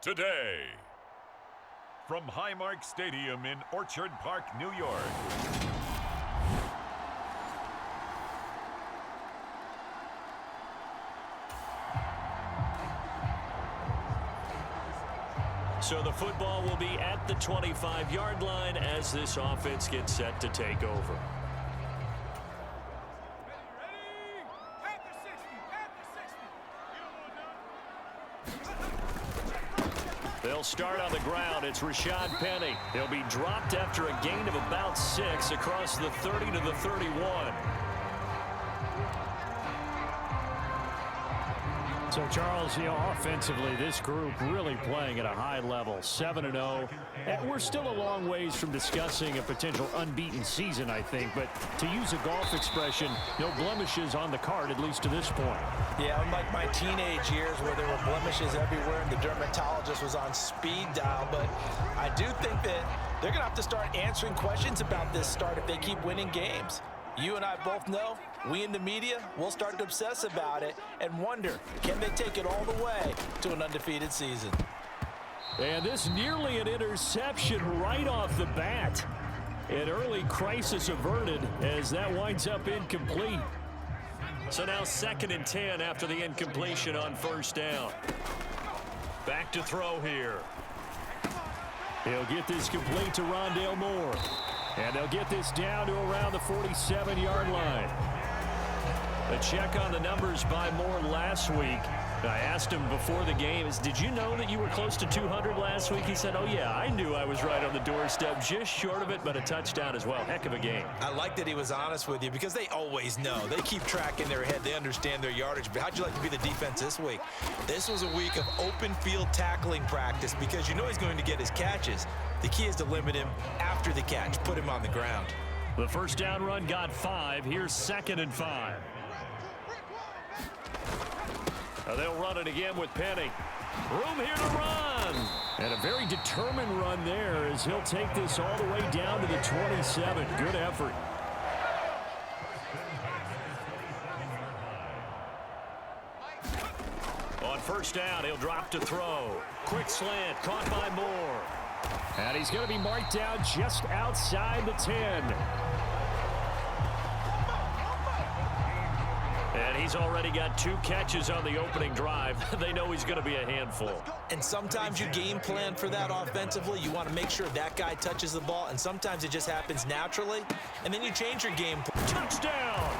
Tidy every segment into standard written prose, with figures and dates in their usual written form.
today. From Highmark Stadium in Orchard Park, New York. So the football will be at the 25-yard line as this offense gets set to take over. They'll start on the ground. It's Rashad Penny. He'll be dropped after a gain of about 6 across the 30 to the 31. So, Charles, offensively, this group really playing at a high level, 7-0. And we're still a long ways from discussing a potential unbeaten season, I think. But to use a golf expression, no blemishes on the card, at least to this point. Yeah, unlike my teenage years where there were blemishes everywhere and the dermatologist was on speed dial. But I do think that they're going to have to start answering questions about this start if they keep winning games. You and I both know, we in the media, will start to obsess about it and wonder, can they take it all the way to an undefeated season? And this nearly an interception right off the bat. An early crisis averted as that winds up incomplete. So now 2nd and 10 after the incompletion on first down. Back to throw here. He'll get this complete to Rondale Moore. And they'll get this down to around the 47-yard line. A check on the numbers by Moore last week. I asked him before the game, did you know that you were close to 200 last week? He said, oh, yeah, I knew I was right on the doorstep, just short of it, but a touchdown as well. Heck of a game. I like that he was honest with you because they always know. They keep track in their head. They understand their yardage. But how'd you like to be the defense this week? This was a week of open field tackling practice because you know he's going to get his catches. The key is to limit him after the catch, put him on the ground. The first down run got 5. Here's 2nd and 5. They'll run it again with Penny. Room here to run. And a very determined run there as he'll take this all the way down to the 27. Good effort. On first down, he'll drop to throw. Quick slant, caught by Moore. And he's going to be marked down just outside the 10. And he's already got 2 catches on the opening drive. They know he's going to be a handful. And sometimes you game plan for that offensively. You want to make sure that guy touches the ball, and sometimes it just happens naturally. And then you change your game plan. Touchdown!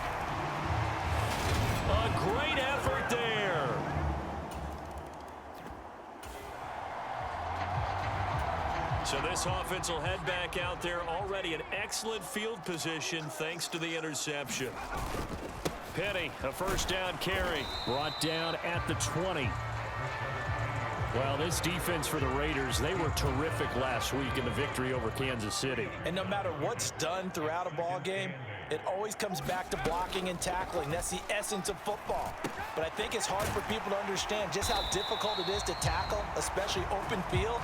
A great effort there. So this offense will head back out there. Already an excellent field position thanks to the interception. Penny, a first down carry. Brought down at the 20. Well, this defense for the Raiders, they were terrific last week in the victory over Kansas City. And no matter what's done throughout a ball game, it always comes back to blocking and tackling. That's the essence of football. But I think it's hard for people to understand just how difficult it is to tackle, especially open field.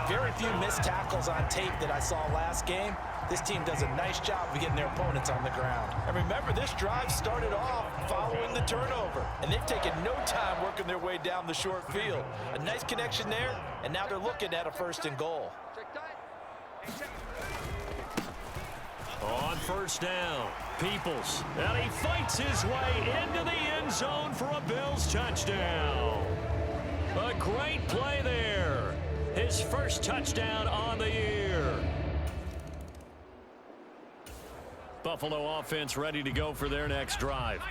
Very few missed tackles on tape that I saw last game. This team does a nice job of getting their opponents on the ground. And remember, this drive started off following the turnover. And they've taken no time working their way down the short field. A nice connection there, and now they're looking at a 1st and goal. On first down, Peoples. And he fights his way into the end zone for a Bills touchdown. A great play there. His first touchdown on the year. Buffalo offense ready to go for their next drive.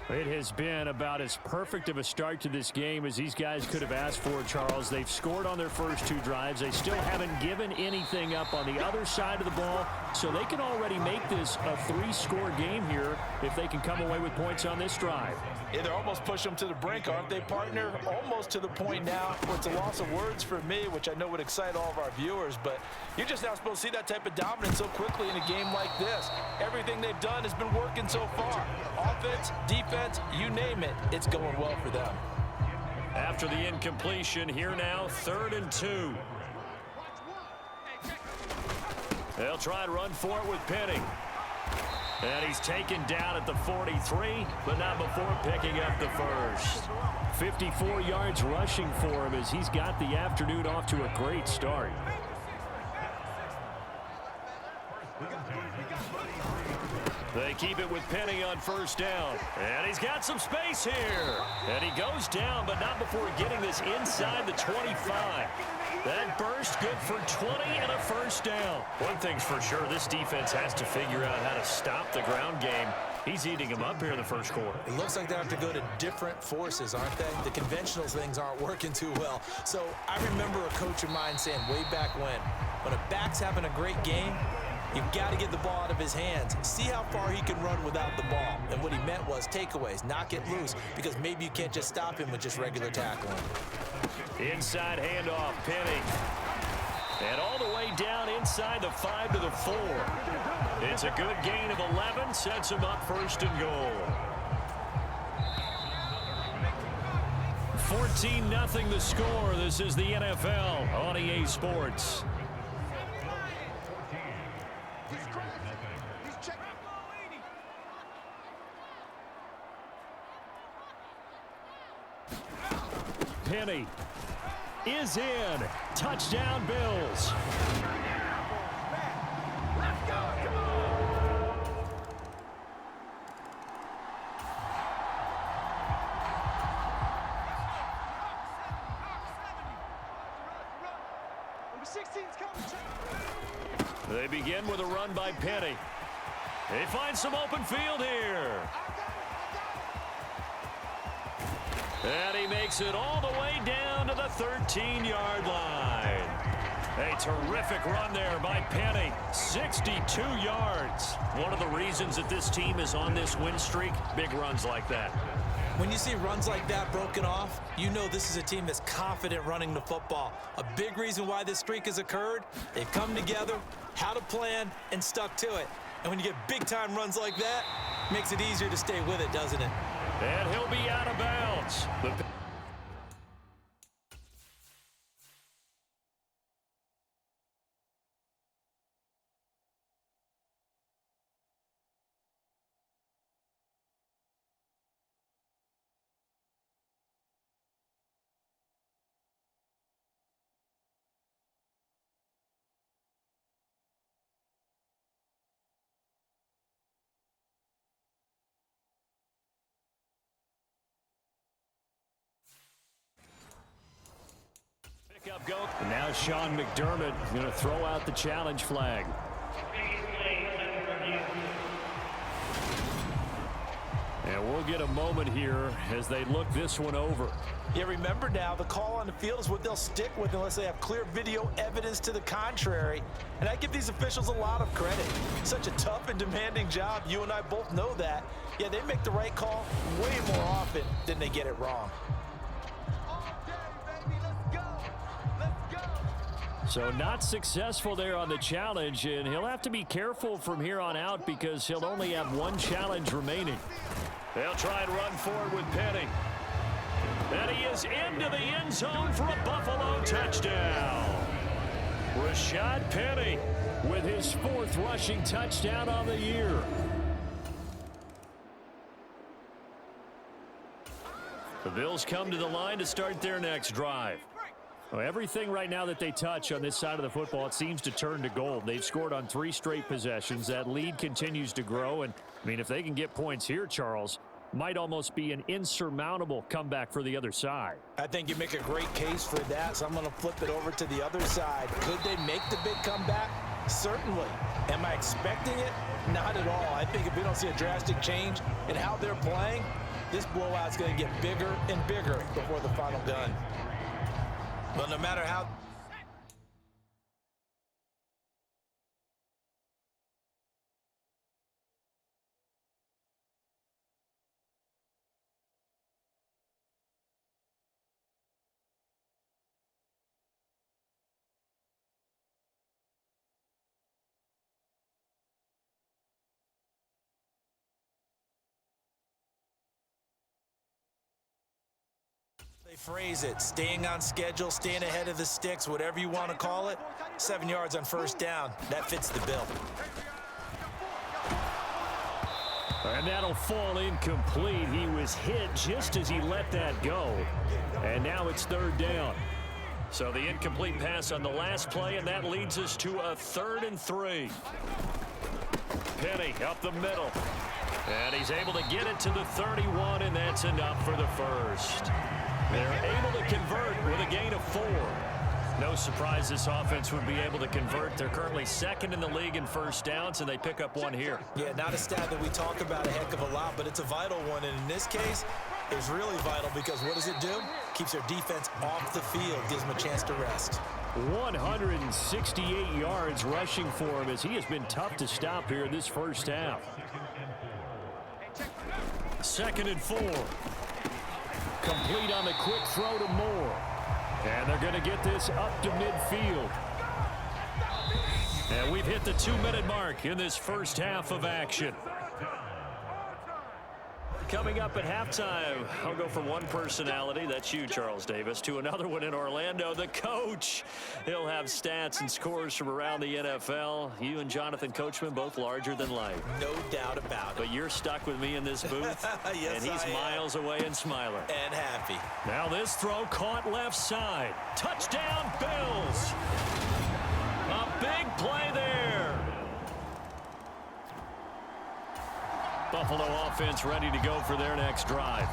It has been about as perfect of a start to this game as these guys could have asked for, Charles. They've scored on their first 2 drives. They still haven't given anything up on the other side of the ball, so they can already make this a 3-score game here if they can come away with points on this drive. Yeah, they're almost pushing them to the brink, aren't they, partner? Almost to the point now where it's a loss of words for me, which I know would excite all of our viewers, but you're just not supposed to see that type of dominance so quickly in a game like this. Everything they've done has been working so far. Offense, defense, you name it, it's going well for them. After the incompletion, here now, 3rd and 2. They'll try and run for it with Penny. And he's taken down at the 43, but not before picking up the first. 54 yards rushing for him as he's got the afternoon off to a great start. They keep it with Penny on first down. And he's got some space here. And he goes down, but not before getting this inside the 25. That burst good for 20 and a first down. One thing's for sure, this defense has to figure out how to stop the ground game. He's eating him up here in the first quarter. It looks like they have to go to different forces, aren't they? The conventional things aren't working too well. So I remember a coach of mine saying way back when a back's having a great game, you've got to get the ball out of his hands. See how far he can run without the ball. And what he meant was takeaways, knock it loose, because maybe you can't just stop him with just regular tackling. Inside handoff, Penny. And all the way down inside the 5 to the 4. It's a good gain of 11, sets him up first and goal. 14-0 the score. This is the NFL on EA Sports. Penny is in. Touchdown, Bills. They begin with a run by Penny. They find some open field here. And he makes it all the way down to the 13-yard line. A terrific run there by Penny. 62 yards. One of the reasons that this team is on this win streak, big runs like that. When you see runs like that broken off, you know this is a team that's confident running the football. A big reason why this streak has occurred, they've come together, had a plan, and stuck to it. And when you get big-time runs like that, it makes it easier to stay with it, doesn't it? And he'll be out of bounds. Up go. And now Sean McDermott going to throw out the challenge flag. And we'll get a moment here as they look this one over. Yeah, remember now, the call on the field is what they'll stick with unless they have clear video evidence to the contrary. And I give these officials a lot of credit. Such a tough and demanding job. You and I both know that. Yeah, they make the right call way more often than they get it wrong. So not successful there on the challenge, and he'll have to be careful from here on out because he'll only have one challenge remaining. They'll try and run forward with Penny. And he is into the end zone for a Buffalo touchdown. Rashad Penny with his 4th rushing touchdown on the year. The Bills come to the line to start their next drive. Well, everything right now that they touch on this side of the football, it seems to turn to gold. They've scored on 3 straight possessions. That lead continues to grow. And, I mean, if they can get points here, Charles, might almost be an insurmountable comeback for the other side. I think you make a great case for that, so I'm going to flip it over to the other side. Could they make the big comeback? Certainly. Am I expecting it? Not at all. I think if we don't see a drastic change in how they're playing, this blowout's going to get bigger and bigger before the final gun. But no matter how... they phrase it, staying on schedule, staying ahead of the sticks, whatever you want to call it. 7 yards on first down. That fits the bill. And that'll fall incomplete. He was hit just as he let that go. And now it's third down. So the incomplete pass on the last play, and that leads us to a 3rd and 3. Penny up the middle. And he's able to get it to the 31, and that's enough for the first. They're able to convert with a gain of 4. No surprise this offense would be able to convert. They're currently 2nd in the league in first downs, and they pick up 1 here. Yeah, not a stat that we talk about a heck of a lot, but it's a vital one. And in this case, it's really vital because what does it do? Keeps their defense off the field, gives them a chance to rest. 168 yards rushing for him as he has been tough to stop here in this first half. 2nd and 4. Complete on the quick throw to Moore. And they're going to get this up to midfield. And we've hit the 2-minute mark in this first half of action. Coming up at halftime, I'll go from one personality, that's you, Charles Davis, to another one in Orlando, the coach. He'll have stats and scores from around the NFL. You and Jonathan Coachman, both larger than life. No doubt about it. But you're stuck with me in this booth, yes, and he's miles away and smiling. And happy. Now this throw caught left side. Touchdown, Bills. A big play there. Buffalo offense ready to go for their next drive.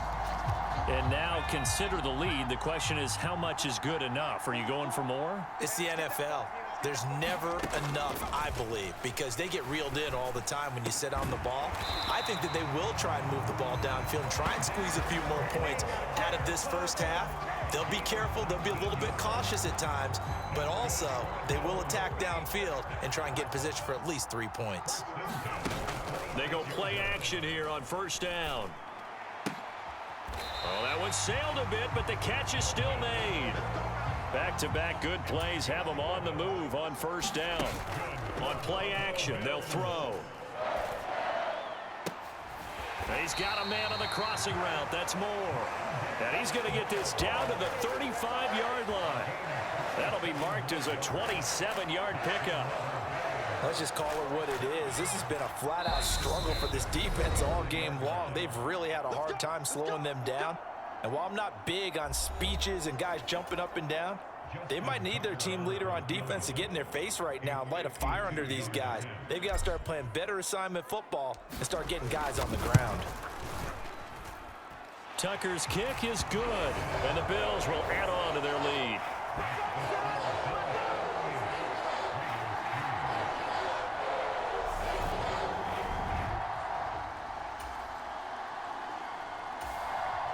And now consider the lead. The question is, how much is good enough? Are you going for more? It's the NFL. There's never enough, I believe, because they get reeled in all the time when you sit on the ball. I think that they will try and move the ball downfield and try and squeeze a few more points out of this first half. They'll be careful. They'll be a little bit cautious at times, but also they will attack downfield and try and get in position for at least 3 points. They go play action here on first down. Oh, that one sailed a bit, but the catch is still made. Back-to-back good plays have them on the move on first down. On play action, they'll throw. He's got a man on the crossing route. That's Moore. And he's going to get this down to the 35-yard line. That'll be marked as a 27-yard pickup. Let's just call it what it is. This has been a flat-out struggle for this defense all game long. They've really had a hard time slowing them down. And while I'm not big on speeches and guys jumping up and down, they might need their team leader on defense to get in their face right now and light a fire under these guys. They've got to start playing better assignment football and start getting guys on the ground. Tucker's kick is good, and the Bills will add on to their lead.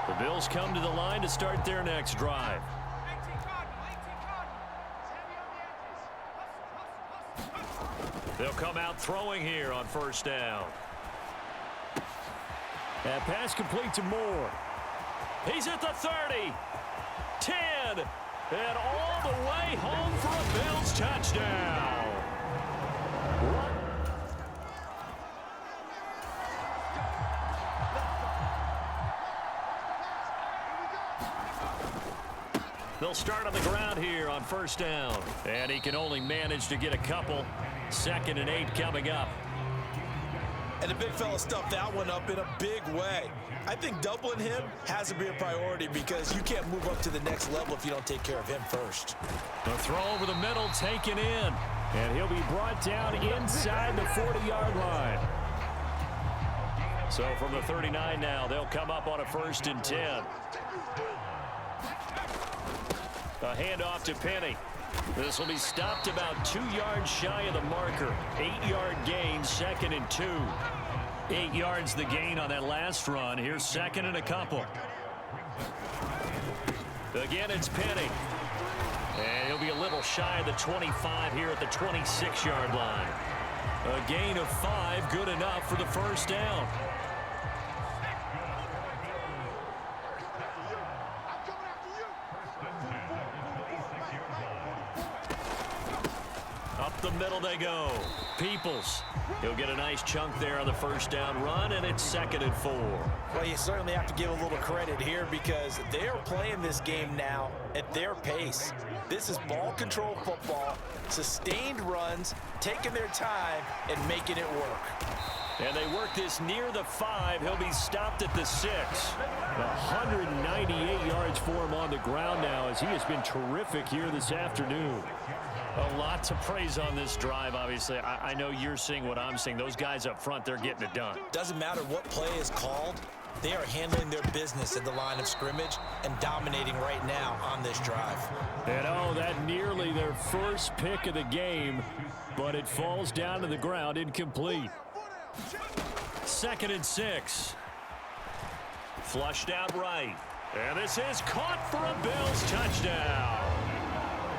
The Bills come to the line to start their next drive. They'll come out throwing here on first down. That pass complete to Moore. He's at the 30, 10, and all the way home for a Bills touchdown. They'll start on the ground here on first down. And he can only manage to get a couple. 2nd and 8 coming up. And the big fella stuffed that one up in a big way. I think doubling him has to be a priority because you can't move up to the next level if you don't take care of him first. The throw over the middle taken in. And he'll be brought down inside the 40-yard line. So from the 39 now, they'll come up on a 1st and 10. A handoff to Penny. This will be stopped about 2 yards shy of the marker. 8-yard gain, 2nd and 2. 8 yards the gain on that last run. Here's 2nd and a couple. Again, it's Penny. And he'll be a little shy of the 25 here at the 26-yard line. A gain of 5, good enough for the first down. Up the middle they go. Peoples. He'll get a nice chunk there on the first down run, and it's 2nd and 4. Well, you certainly have to give a little credit here because they're playing this game now at their pace. This is ball control football, sustained runs, taking their time, and making it work. And they work this near the 5. He'll be stopped at the 6. 198 yards for him on the ground now as he has been terrific here this afternoon. A lot to praise on this drive, obviously. I know you're seeing what I'm seeing. Those guys up front, they're getting it done. Doesn't matter what play is called. They are handling their business at the line of scrimmage and dominating right now on this drive. And that nearly their first pick of the game, but it falls down to the ground incomplete. 2nd and 6. Flushed out right. And this is caught for a Bills touchdown.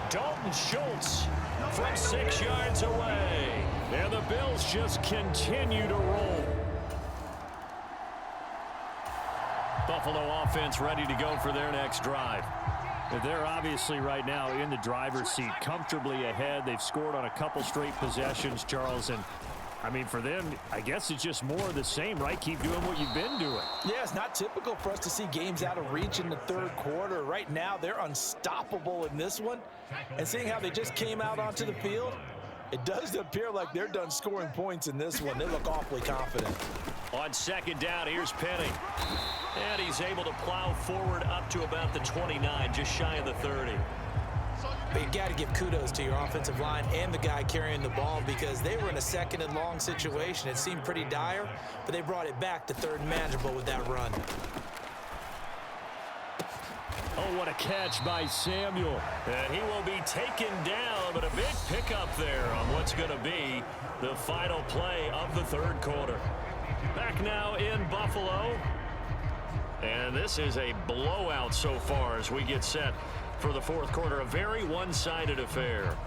Dalton Schultz from 6 yards away. And the Bills just continue to roll. Buffalo offense ready to go for their next drive. They're obviously right now in the driver's seat, comfortably ahead. They've scored on a couple straight possessions, Charles, and I mean, for them, I guess it's just more of the same, right? Keep doing what you've been doing. Yeah, it's not typical for us to see games out of reach in the third quarter. Right now, they're unstoppable in this one. And seeing how they just came out onto the field, it does appear like they're done scoring points in this one. They look awfully confident. On 2nd down, here's Penny. And he's able to plow forward up to about the 29, just shy of the 30. But you got to give kudos to your offensive line and the guy carrying the ball because they were in a 2nd and long situation. It seemed pretty dire, but they brought it back to 3rd and manageable with that run. Oh, what a catch by Samuel. And he will be taken down, but a big pickup there on what's going to be the final play of the 3rd quarter. Back now in Buffalo. And this is a blowout so far as we get set for the 4th quarter. A very one-sided affair.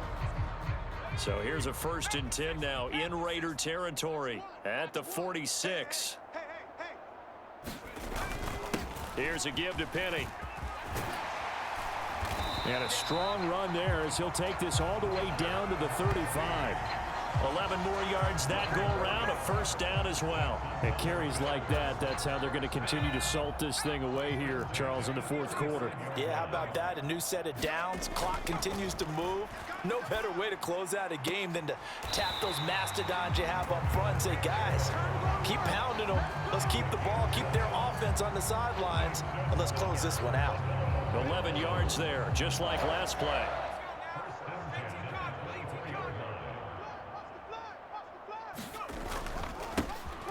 So here's a 1st and 10 now in Raider territory at the 46. Here's a give to Penny. And a strong run there as he'll take this all the way down to the 35. 11 more yards that go around, a 1st down as well. And carries like that, that's how they're going to continue to salt this thing away here, Charles, in the 4th quarter. Yeah, how about that? A new set of downs. Clock continues to move. No better way to close out a game than to tap those mastodons you have up front and say, guys, keep pounding them. Let's keep the ball, keep their offense on the sidelines, and let's close this one out. 11 yards there, just like last play.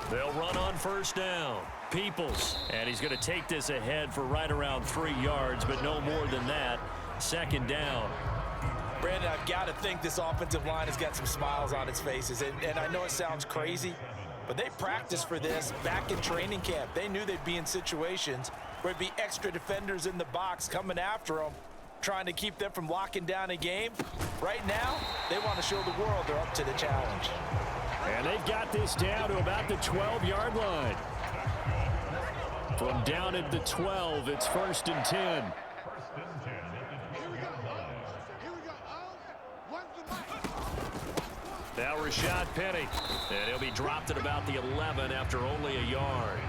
They'll run on 1st down. Peoples, and he's going to take this ahead for right around 3 yards, but no more than that. 2nd down. Brandon, I've got to think this offensive line has got some smiles on its faces, and I know it sounds crazy, but they practiced for this back in training camp. They knew they'd be in situations where it'd be extra defenders in the box coming after them, trying to keep them from locking down a game. Right now, they want to show the world they're up to the challenge. And they've got this down to about the 12-yard line. From down at the 12, it's 1st and 10. Now Rashad Penny, and he'll be dropped at about the 11 after only a yard.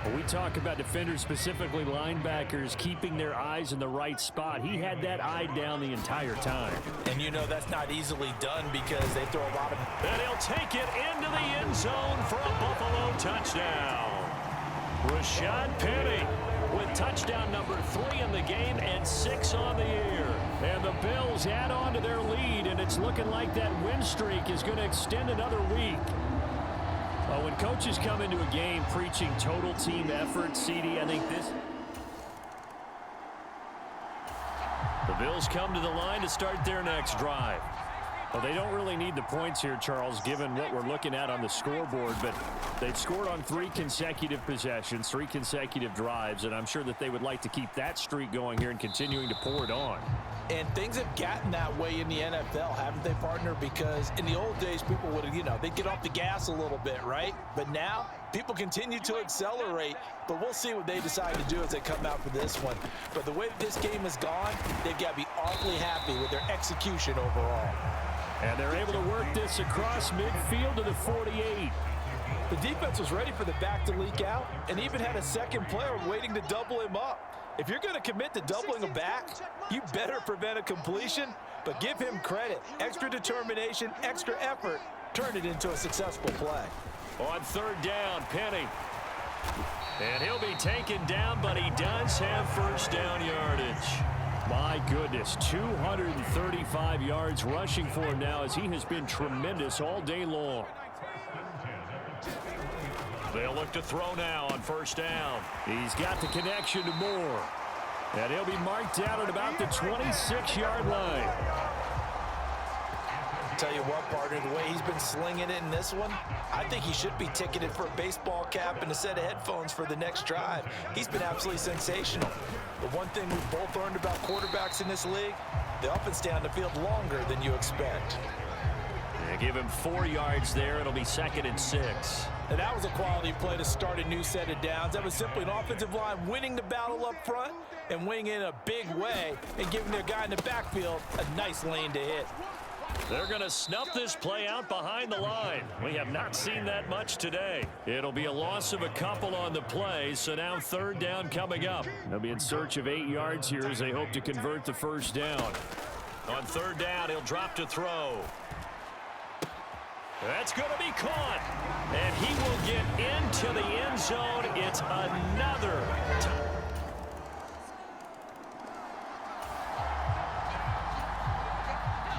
When we talk about defenders, specifically linebackers, keeping their eyes in the right spot, he had that eye down the entire time. And you know that's not easily done because they throw a lot of... And he'll take it into the end zone for a Buffalo touchdown. Rashad Penny with touchdown number 3 in the game and 6 on the year. And the Bills add on to their lead, and it's looking like that win streak is going to extend another week. When coaches come into a game preaching total team effort, CD, I think this... The Bills come to the line to start their next drive. Well, they don't really need the points here, Charles, given what we're looking at on the scoreboard, but they've scored on 3 consecutive possessions, 3 consecutive drives, and I'm sure that they would like to keep that streak going here and continuing to pour it on. And things have gotten that way in the NFL, haven't they, partner? Because in the old days, people would, they'd get off the gas a little bit, right? But now, people continue to accelerate, but we'll see what they decide to do as they come out for this one. But the way that this game has gone, they've got to be awfully happy with their execution overall. And they're able to work this across midfield to the 48. The defense was ready for the back to leak out and even had a second player waiting to double him up. If you're going to commit to doubling a back, you better prevent a completion, but give him credit. Extra determination, extra effort, turn it into a successful play. On third down, Penny. And he'll be taken down, but he does have first down yardage. My goodness, 235 yards rushing for him now as he has been tremendous all day long. They'll look to throw now on first down. He's got the connection to Moore. And he'll be marked down at about the 26-yard line. Tell you what, partner, the way he's been slinging it in this one, I think he should be ticketed for a baseball cap and a set of headphones for the next drive. He's been absolutely sensational. The one thing we've both learned about quarterbacks in this league, they often stay on the field longer than you expect. They give him 4 yards there. It'll be 2nd and 6. And that was a quality play to start a new set of downs. That was simply an offensive line winning the battle up front and winning in a big way and giving their guy in the backfield a nice lane to hit. They're going to snuff this play out behind the line. We have not seen that much today. It'll be a loss of a couple on the play, so now third down coming up. They'll be in search of 8 yards here as they hope to convert the first down. On third down, he'll drop to throw. That's going to be caught. And he will get into the end zone. It's another touchdown.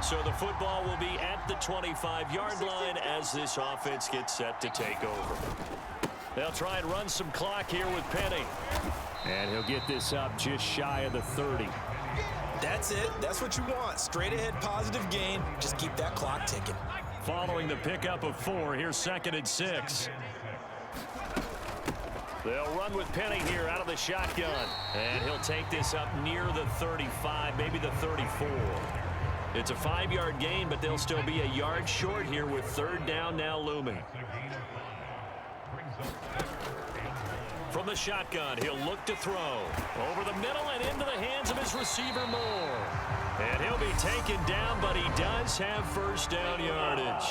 So the football will be at the 25-yard line as this offense gets set to take over. They'll try and run some clock here with Penny. And he'll get this up just shy of the 30. That's it. That's what you want. Straight ahead positive gain. Just keep that clock ticking. Following the pickup of 4, here's 2nd and 6. They'll run with Penny here out of the shotgun. And he'll take this up near the 35, maybe the 34. It's a 5-yard gain, but they'll still be a yard short here with third down now looming. From the shotgun, he'll look to throw. Over the middle and into the hands of his receiver, Moore. And he'll be taken down, but he does have first down yardage.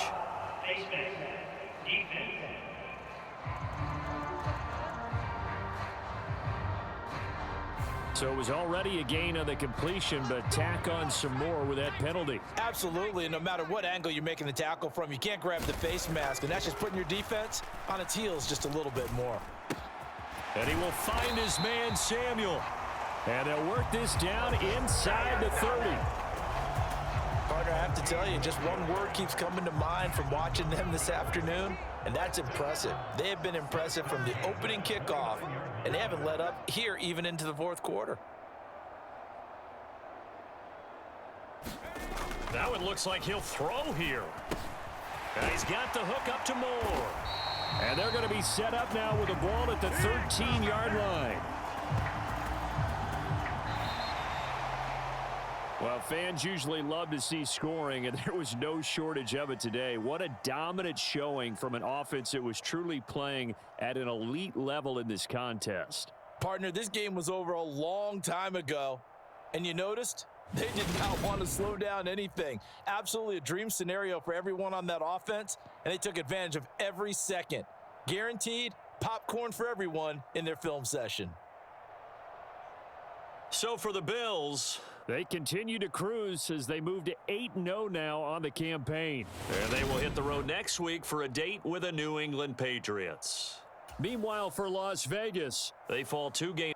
So it was already a gain on the completion, but tack on some more with that penalty. Absolutely, and no matter what angle you're making the tackle from, you can't grab the face mask, and that's just putting your defense on its heels just a little bit more. And he will find his man, Samuel. And they'll work this down inside the 30. Partner, I have to tell you, just one word keeps coming to mind from watching them this afternoon, and that's impressive. They have been impressive from the opening kickoff, and they haven't let up here even into the fourth quarter. Now it looks like he'll throw here. And he's got the hook up to Moore. And they're going to be set up now with the ball at the 13-yard line. Well, fans usually love to see scoring, and there was no shortage of it today. What a dominant showing from an offense that was truly playing at an elite level in this contest. Partner, this game was over a long time ago, and you noticed they did not want to slow down anything. Absolutely a dream scenario for everyone on that offense, and they took advantage of every second. Guaranteed popcorn for everyone in their film session. So for the Bills, they continue to cruise as they move to 8-0 now on the campaign. And they will hit the road next week for a date with the New England Patriots. Meanwhile, for Las Vegas, they fall 2 games.